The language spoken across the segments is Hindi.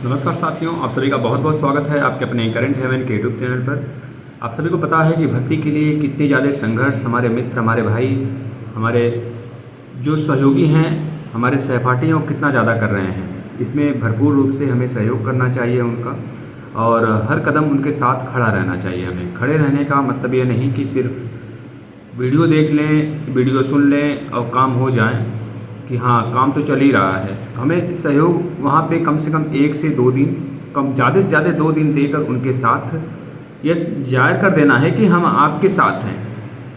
नमस्कार साथियों, आप सभी का बहुत बहुत स्वागत है आपके अपने करंट हेवन के यूट्यूब चैनल पर। आप सभी को पता है कि भर्ती के लिए कितने ज़्यादा संघर्ष हमारे मित्र, हमारे भाई, हमारे जो सहयोगी हैं, हमारे सहपाठी हैं, वो कितना ज़्यादा कर रहे हैं। इसमें भरपूर रूप से हमें सहयोग करना चाहिए उनका, और हर कदम उनके साथ खड़ा रहना चाहिए। हमें खड़े रहने का मतलब ये नहीं कि सिर्फ वीडियो देख लें, वीडियो सुन लें और काम हो जाए कि हाँ काम तो चल ही रहा है। हमें सहयोग वहाँ पे कम से कम 1 से 2 दिन, कम ज़्यादा से ज़्यादा 2 दिन देकर उनके साथ ये जाहिर कर देना है कि हम आपके साथ हैं।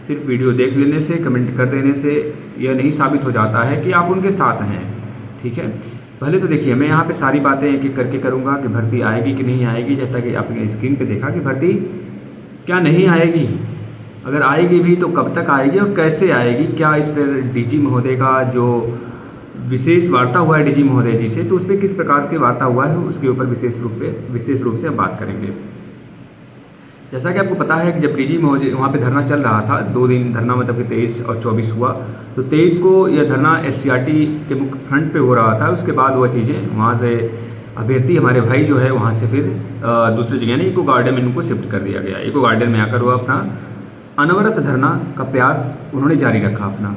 सिर्फ वीडियो देख लेने से, कमेंट कर देने से यह नहीं साबित हो जाता है कि आप उनके साथ हैं। ठीक है, पहले तो देखिए मैं यहाँ पे सारी बातें एक एक करके करूँगा कि भर्ती आएगी कि नहीं आएगी। जैसा कि आपने स्क्रीन पे देखा कि भर्ती क्या नहीं आएगी, अगर आएगी भी तो कब तक आएगी और कैसे आएगी, क्या इस पर डीजी महोदय का जो विशेष वार्ता हुआ है डीजी महोदय जी से, तो उस पर किस प्रकार की वार्ता हुआ है उसके ऊपर विशेष रूप से हम बात करेंगे। जैसा कि आपको पता है कि जब डीजी महोदय वहाँ पे धरना चल रहा था, 2 दिन धरना मतलब कि 23 और 24 हुआ, तो 23 को यह धरना SCRT के मुख्य फ्रंट पे हो रहा था। उसके बाद वह चीज़ें वहाँ से अभ्यर्थी हमारे भाई जो है वहाँ से फिर दूसरी जगह यानी इको गार्डन में इनको शिफ्ट कर दिया गया। इको गार्डन में आकर वह अपना अनवरत धरना का प्रयास उन्होंने जारी रखा अपना।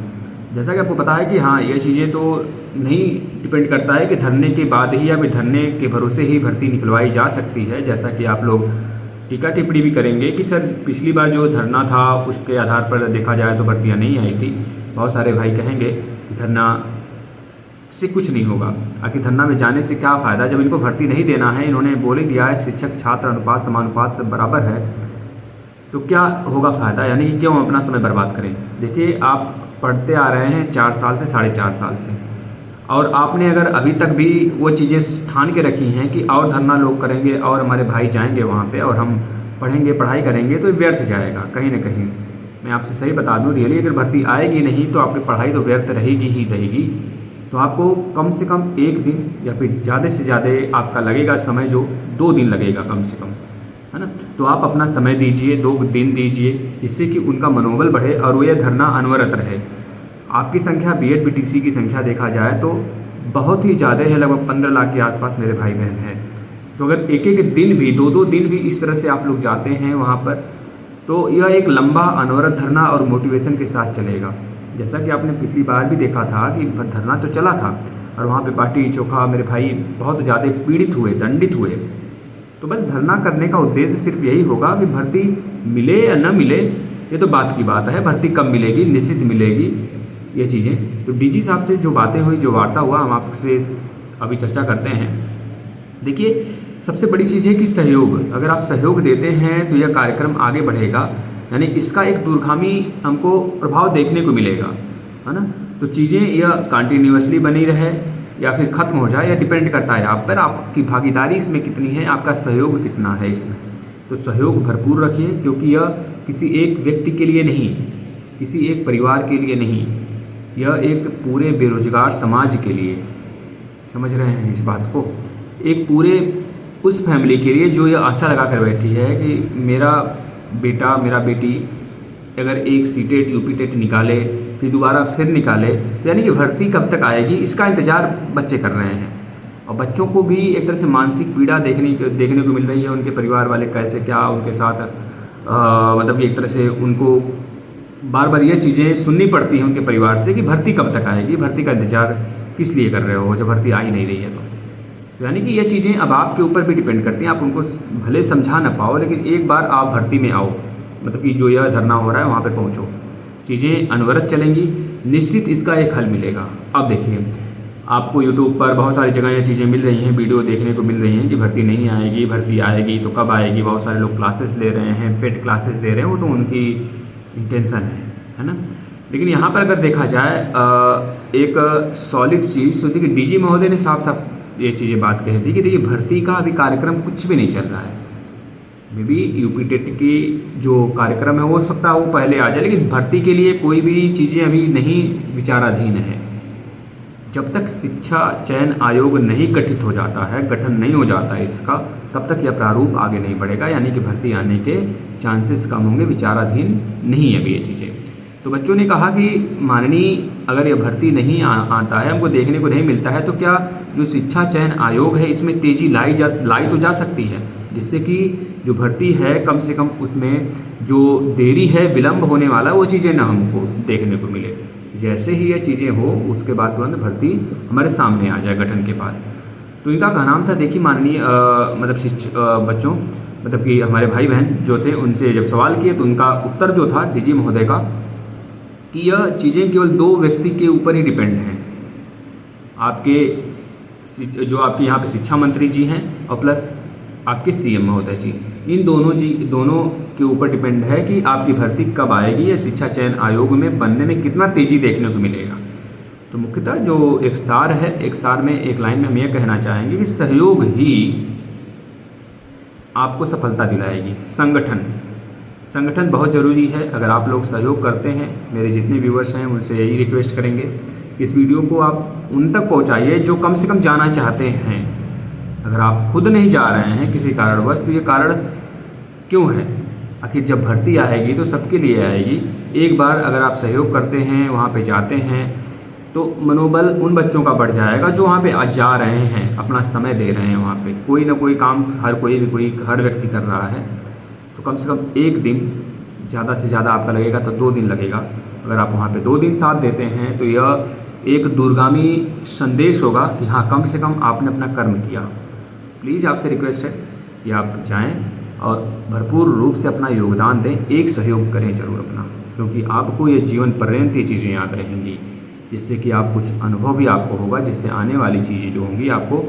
जैसा कि आपको पता है कि हाँ ये चीज़ें तो नहीं डिपेंड करता है कि धरने के बाद ही या फिर धरने के भरोसे ही भर्ती निकलवाई जा सकती है। जैसा कि आप लोग टीका टिप्पणी भी करेंगे कि सर पिछली बार जो धरना था उसके आधार पर देखा जाए तो भर्तियाँ नहीं आई थी। बहुत सारे भाई कहेंगे कि धरना से कुछ नहीं होगा, आखिर धरना में जाने से क्या फ़ायदा जब इनको भर्ती नहीं देना है। इन्होंने बोल ही दिया है शिक्षक छात्र अनुपात समानुपात सब बराबर है, तो क्या होगा फ़ायदा, यानी कि क्यों अपना समय बर्बाद करें। देखिए आप पढ़ते आ रहे हैं 4 साल से 4.5 साल से, और आपने अगर अभी तक भी वो चीज़ें ठान के रखी हैं कि और धरना लोग करेंगे और हमारे भाई जाएंगे वहाँ पे और हम पढ़ेंगे पढ़ाई करेंगे, तो व्यर्थ जाएगा कहीं ना कहीं। मैं आपसे सही बता दूँ, रियली अगर भर्ती आएगी नहीं तो आपकी पढ़ाई तो व्यर्थ रहेगी ही रहेगी। तो आपको कम से कम 1 दिन या फिर ज़्यादा से ज़्यादा आपका लगेगा समय, जो 2 दिन लगेगा कम से कम, है ना। तो आप अपना समय दीजिए, 2 दिन दीजिए, जिससे कि उनका मनोबल बढ़े और वो यह धरना अनवरत रहे। आपकी संख्या BEd BTC की संख्या देखा जाए तो बहुत ही ज़्यादा है, लगभग 15 लाख के आसपास मेरे भाई बहन हैं। तो अगर एक एक दिन भी 2-2 दिन भी इस तरह से आप लोग जाते हैं वहाँ पर, तो यह एक लंबा अनवरत धरना और मोटिवेशन के साथ चलेगा। जैसा कि आपने पिछली बार भी देखा था कि धरना तो चला था और वहाँ पर बाटी चोखा मेरे भाई बहुत ज़्यादा पीड़ित हुए, दंडित हुए। तो बस धरना करने का उद्देश्य सिर्फ यही होगा कि भर्ती मिले या न मिले, ये तो बात की बात है। भर्ती कब मिलेगी, निश्चित मिलेगी ये चीज़ें। तो डीजी साहब से जो बातें हुई, जो वार्ता हुआ, हम आपसे अभी चर्चा करते हैं। देखिए सबसे बड़ी चीज़ है कि सहयोग, अगर आप सहयोग देते हैं तो यह कार्यक्रम आगे बढ़ेगा, यानी इसका एक दूरगामी हमको प्रभाव देखने को मिलेगा, है ना। तो चीज़ें यह कंटिन्यूअसली बनी रहे या फिर ख़त्म हो जाए, या डिपेंड करता है आप पर, आपकी भागीदारी इसमें कितनी है, आपका सहयोग कितना है इसमें। तो सहयोग भरपूर रखिए, क्योंकि यह किसी एक व्यक्ति के लिए नहीं, किसी एक परिवार के लिए नहीं, यह एक पूरे बेरोजगार समाज के लिए, समझ रहे हैं इस बात को, एक पूरे उस फैमिली के लिए जो यह आशा लगा कर बैठी है कि मेरा बेटा मेरा बेटी अगर एक सीटेट यूपी टेट निकाले फिर दोबारा फिर निकाले, तो यानी कि भर्ती कब तक आएगी इसका इंतज़ार बच्चे कर रहे हैं। और बच्चों को भी एक तरह से मानसिक पीड़ा देखने को मिल रही है। उनके परिवार वाले कैसे क्या उनके साथ मतलब कि एक तरह से उनको बार बार ये चीज़ें सुननी पड़ती हैं उनके परिवार से कि भर्ती कब तक आएगी, भर्ती का इंतज़ार किस लिए कर रहे हो जब भर्ती आ ही नहीं रही है। तो यानी कि ये चीज़ें अब आपके ऊपर भी डिपेंड करती हैं। आप उनको भले समझा ना पाओ, लेकिन एक बार आप भर्ती में आओ, मतलब कि जो यह धरना हो रहा है वहाँ पर पहुँचो, चीज़ें अनवरत चलेंगी, निश्चित इसका एक हल मिलेगा। अब देखिए आपको यूट्यूब पर बहुत सारी जगह ये चीज़ें मिल रही हैं, वीडियो देखने को मिल रही हैं कि भर्ती नहीं आएगी, भर्ती आएगी तो कब आएगी। बहुत सारे लोग क्लासेस ले रहे हैं, पेड क्लासेस ले रहे हैं, वो तो उनकी इंटेंशन है ना। लेकिन यहाँ पर अगर देखा जाए एक सॉलिड चीज़, तो देखिए डीजी महोदय ने साफ साफ ये चीज़ें बात कही थी कि देखिए भर्ती का अभी कार्यक्रम कुछ भी नहीं चल रहा है। मे बी यूपी टेट की जो कार्यक्रम है हो सकता है वो पहले आ जाए, लेकिन भर्ती के लिए कोई भी चीज़ें अभी नहीं विचाराधीन है। जब तक शिक्षा चयन आयोग नहीं गठित हो जाता है, गठन नहीं हो जाता है इसका, तब तक यह प्रारूप आगे नहीं बढ़ेगा, यानी कि भर्ती आने के चांसेस कम होंगे, विचाराधीन नहीं है अभी ये चीज़ें। तो बच्चों ने कहा कि माननीय अगर यह भर्ती नहीं आता है, हमको देखने को नहीं मिलता है, तो क्या जो शिक्षा चयन आयोग है इसमें तेज़ी लाई तो जा सकती है, जिससे कि जो भर्ती है कम से कम उसमें जो देरी है, विलम्ब होने वाला, वो चीज़ें ना हमको देखने को मिले। जैसे ही ये चीज़ें हो उसके बाद तुरंत भर्ती हमारे सामने आ जाए गठन के बाद। तो इनका कहना था, देखिए माननीय मतलब बच्चों, मतलब कि हमारे भाई बहन जो थे उनसे जब सवाल किए तो उनका उत्तर जो था डीजी महोदय का कि यह चीज़ें केवल 2 व्यक्ति के ऊपर ही डिपेंड हैं, आपके जो आपके यहाँ पे शिक्षा मंत्री जी हैं और प्लस आपके सीएम महोदय जी, इन दोनों के ऊपर डिपेंड है कि आपकी भर्ती कब आएगी या शिक्षा चयन आयोग में बनने में कितना तेज़ी देखने को मिलेगा। तो मुख्यतः जो एक सार है, एक सार में एक लाइन में हम ये कहना चाहेंगे कि सहयोग ही आपको सफलता दिलाएगी। संगठन बहुत ज़रूरी है। अगर आप लोग सहयोग करते हैं, मेरे जितने व्यूअर्स हैं उनसे यही रिक्वेस्ट करेंगे कि इस वीडियो को आप उन तक पहुंचाइए जो कम से कम जाना चाहते हैं। अगर आप खुद नहीं जा रहे हैं किसी कारणवश, तो ये कारण क्यों है? आखिर जब भर्ती आएगी तो सबके लिए आएगी। एक बार अगर आप सहयोग करते हैं, वहाँ पे जाते हैं, तो मनोबल उन बच्चों का बढ़ जाएगा जो वहाँ पे आज जा रहे हैं, अपना समय दे रहे हैं। वहाँ पे कोई ना कोई काम हर व्यक्ति कर रहा है। तो कम से कम एक दिन, ज़्यादा से ज़्यादा आपका लगेगा तो 2 दिन लगेगा। अगर आप वहाँ पे 2 दिन साथ देते हैं तो यह एक दूरगामी संदेश होगा कि हाँ, कम से कम आपने अपना कर्म किया। प्लीज़ आपसे रिक्वेस्ट है कि आप जाएं और भरपूर रूप से अपना योगदान दें, एक सहयोग करें ज़रूर अपना, क्योंकि आपको ये जीवन पर्यंत ये चीज़ें याद रहेंगी, जिससे कि आप कुछ अनुभव भी आपको होगा, जिससे आने वाली चीज़ें जो होंगी आपको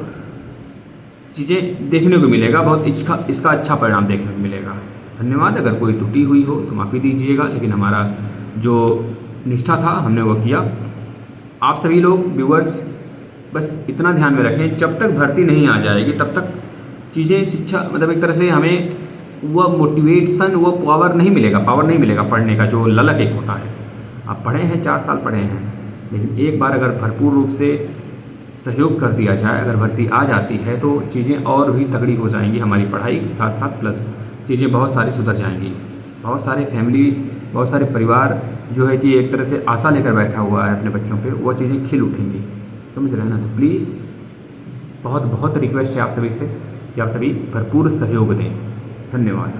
चीज़ें देखने को मिलेगा, बहुत इसका अच्छा परिणाम देखने को मिलेगा। धन्यवाद। अगर कोई त्रुटि हुई हो तो माफ़ी दीजिएगा, लेकिन हमारा जो निष्ठा था हमने वो किया। आप सभी लोग व्यूअर्स बस इतना ध्यान में रखें, जब तक भर्ती नहीं आ जाएगी तब तक चीज़ें शिक्षा मतलब एक तरह से हमें वह मोटिवेशन, वह पावर नहीं मिलेगा पढ़ने का, जो ललक एक होता है। आप पढ़े हैं, 4 साल पढ़े हैं, लेकिन एक बार अगर भरपूर रूप से सहयोग कर दिया जाए, अगर भर्ती आ जाती है तो चीज़ें और भी तगड़ी हो जाएंगी हमारी पढ़ाई के साथ साथ, प्लस चीज़ें बहुत सारी सुधर जाएंगी। बहुत सारे फैमिली, बहुत सारे परिवार जो है कि एक तरह से आशा लेकर बैठा हुआ है अपने बच्चों पे, वो चीज़ें खिल उठेंगी। समझ रहे हैं ना? तो प्लीज़ बहुत बहुत रिक्वेस्ट है आप सभी से कि आप सभी भरपूर सहयोग दें। धन्यवाद।